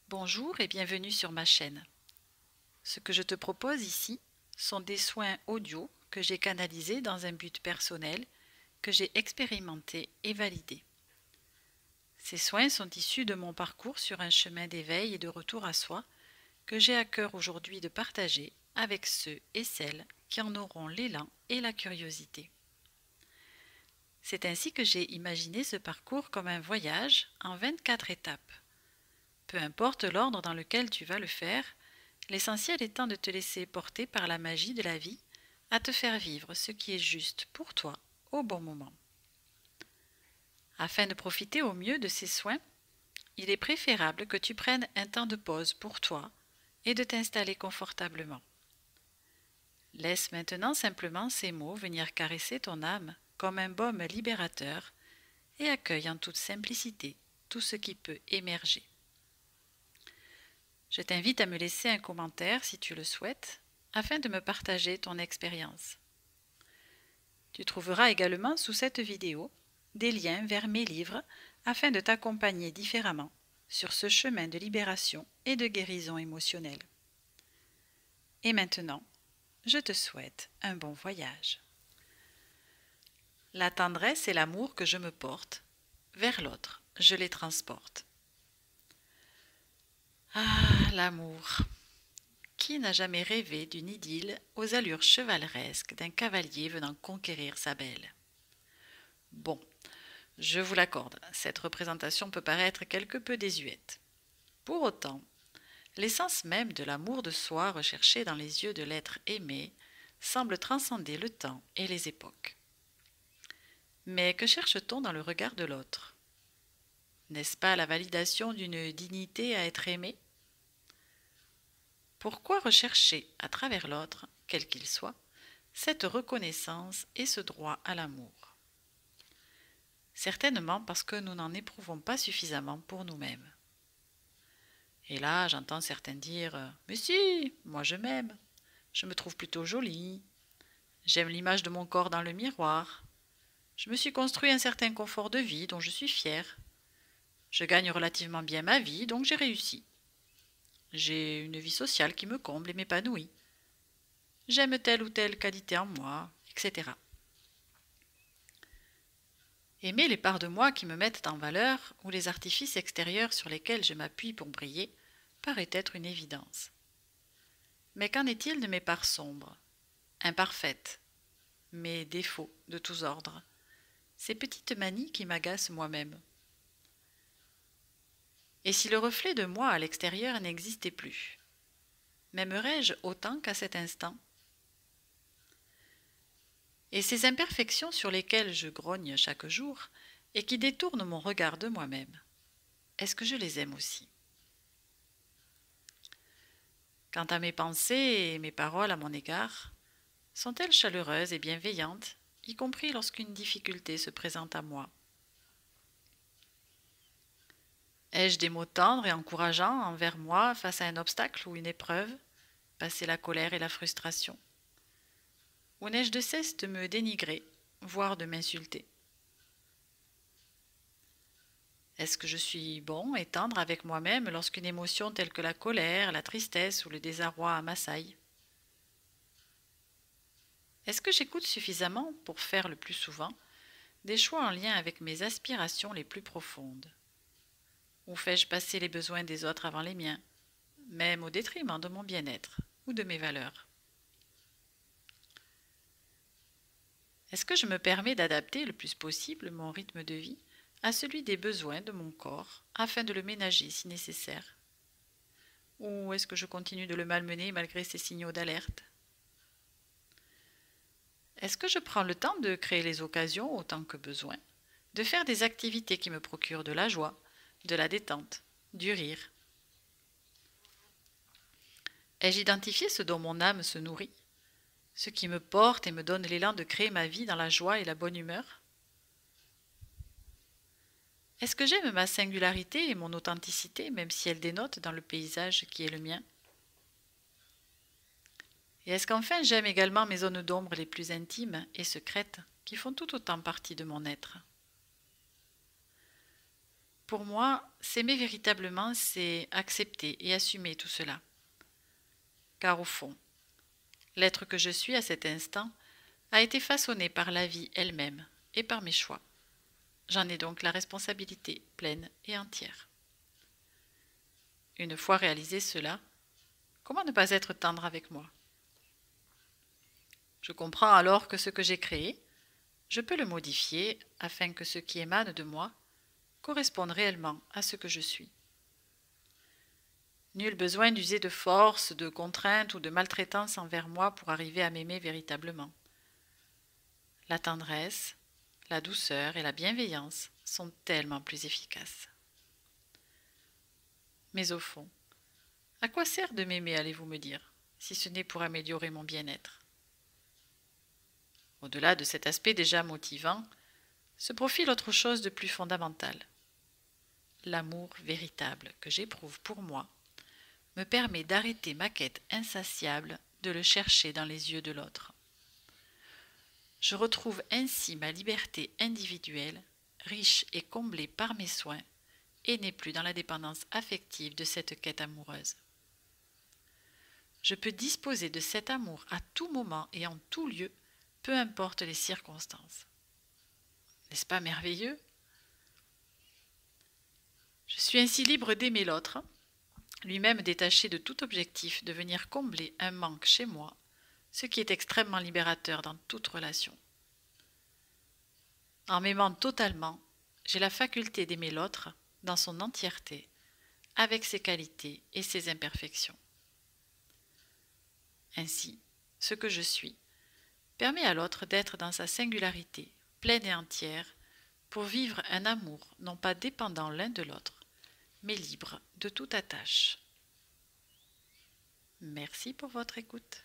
Bonjour et bienvenue sur ma chaîne. Ce que je te propose ici sont des soins audio que j'ai canalisés dans un but personnel, que j'ai expérimenté et validé. Ces soins sont issus de mon parcours sur un chemin d'éveil et de retour à soi que j'ai à cœur aujourd'hui de partager avec ceux et celles qui en auront l'élan et la curiosité. C'est ainsi que j'ai imaginé ce parcours comme un voyage en 24 étapes. Peu importe l'ordre dans lequel tu vas le faire, l'essentiel étant de te laisser porter par la magie de la vie, à te faire vivre ce qui est juste pour toi au bon moment. Afin de profiter au mieux de ces soins, il est préférable que tu prennes un temps de pause pour toi et de t'installer confortablement. Laisse maintenant simplement ces mots venir caresser ton âme comme un baume libérateur et accueille en toute simplicité tout ce qui peut émerger. Je t'invite à me laisser un commentaire si tu le souhaites, afin de me partager ton expérience. Tu trouveras également sous cette vidéo des liens vers mes livres afin de t'accompagner différemment sur ce chemin de libération et de guérison émotionnelle. Et maintenant, je te souhaite un bon voyage. La tendresse et l'amour que je me porte, vers l'autre, je les transporte. Ah, l'amour! Qui n'a jamais rêvé d'une idylle aux allures chevaleresques d'un cavalier venant conquérir sa belle? Bon, je vous l'accorde, cette représentation peut paraître quelque peu désuète. Pour autant, l'essence même de l'amour de soi recherché dans les yeux de l'être aimé semble transcender le temps et les époques. Mais que cherche-t-on dans le regard de l'autre? N'est-ce pas la validation d'une dignité à être aimé? Pourquoi rechercher à travers l'autre, quel qu'il soit, cette reconnaissance et ce droit à l'amour? Certainement parce que nous n'en éprouvons pas suffisamment pour nous-mêmes. Et là, j'entends certains dire « Mais si, moi je m'aime, je me trouve plutôt jolie, j'aime l'image de mon corps dans le miroir, je me suis construit un certain confort de vie dont je suis fière, je gagne relativement bien ma vie donc j'ai réussi, j'ai une vie sociale qui me comble et m'épanouit, j'aime telle ou telle qualité en moi, etc. » Aimer les parts de moi qui me mettent en valeur ou les artifices extérieurs sur lesquels je m'appuie pour briller paraît être une évidence. Mais qu'en est-il de mes parts sombres, imparfaites, mes défauts de tous ordres, ces petites manies qui m'agacent moi-même? Et si le reflet de moi à l'extérieur n'existait plus, m'aimerais-je autant qu'à cet instant? Et ces imperfections sur lesquelles je grogne chaque jour et qui détournent mon regard de moi-même, est-ce que je les aime aussi? Quant à mes pensées et mes paroles à mon égard, sont-elles chaleureuses et bienveillantes, y compris lorsqu'une difficulté se présente à moi? Ai-je des mots tendres et encourageants envers moi face à un obstacle ou une épreuve, passer la colère et la frustration? Ou n'ai-je de cesse de me dénigrer, voire de m'insulter? Est-ce que je suis bon et tendre avec moi-même lorsqu'une émotion telle que la colère, la tristesse ou le désarroi m'assaille? Est-ce que j'écoute suffisamment pour faire le plus souvent des choix en lien avec mes aspirations les plus profondes? Ou fais-je passer les besoins des autres avant les miens, même au détriment de mon bien-être ou de mes valeurs? Est-ce que je me permets d'adapter le plus possible mon rythme de vie à celui des besoins de mon corps afin de le ménager si nécessaire? Ou est-ce que je continue de le malmener malgré ces signaux d'alerte? Est-ce que je prends le temps de créer les occasions autant que besoin, de faire des activités qui me procurent de la joie, de la détente, du rire? Ai-je identifié ce dont mon âme se nourrit, ce qui me porte et me donne l'élan de créer ma vie dans la joie et la bonne humeur? Est-ce que j'aime ma singularité et mon authenticité, même si elle dénote dans le paysage qui est le mien? Et est-ce qu'enfin j'aime également mes zones d'ombre les plus intimes et secrètes, qui font tout autant partie de mon être? Pour moi, s'aimer véritablement, c'est accepter et assumer tout cela. Car au fond, l'être que je suis à cet instant a été façonné par la vie elle-même et par mes choix. J'en ai donc la responsabilité pleine et entière. Une fois réalisé cela, comment ne pas être tendre avec moi? Je comprends alors que ce que j'ai créé, je peux le modifier afin que ce qui émane de moi corresponde réellement à ce que je suis. Nul besoin d'user de force, de contrainte ou de maltraitance envers moi pour arriver à m'aimer véritablement. La tendresse, la douceur et la bienveillance sont tellement plus efficaces. Mais au fond, à quoi sert de m'aimer, allez-vous me dire, si ce n'est pour améliorer mon bien-être? Au-delà de cet aspect déjà motivant, se profile autre chose de plus fondamental. L'amour véritable que j'éprouve pour moi me permet d'arrêter ma quête insatiable de le chercher dans les yeux de l'autre. Je retrouve ainsi ma liberté individuelle, riche et comblée par mes soins, et n'ai plus dans la dépendance affective de cette quête amoureuse. Je peux disposer de cet amour à tout moment et en tout lieu, peu importe les circonstances. N'est-ce pas merveilleux? Je suis ainsi libre d'aimer l'autre, lui-même détaché de tout objectif de venir combler un manque chez moi, ce qui est extrêmement libérateur dans toute relation. En m'aimant totalement, j'ai la faculté d'aimer l'autre dans son entièreté, avec ses qualités et ses imperfections. Ainsi, ce que je suis permet à l'autre d'être dans sa singularité, pleine et entière, pour vivre un amour non pas dépendant l'un de l'autre, mais libre de toute attache. Merci pour votre écoute.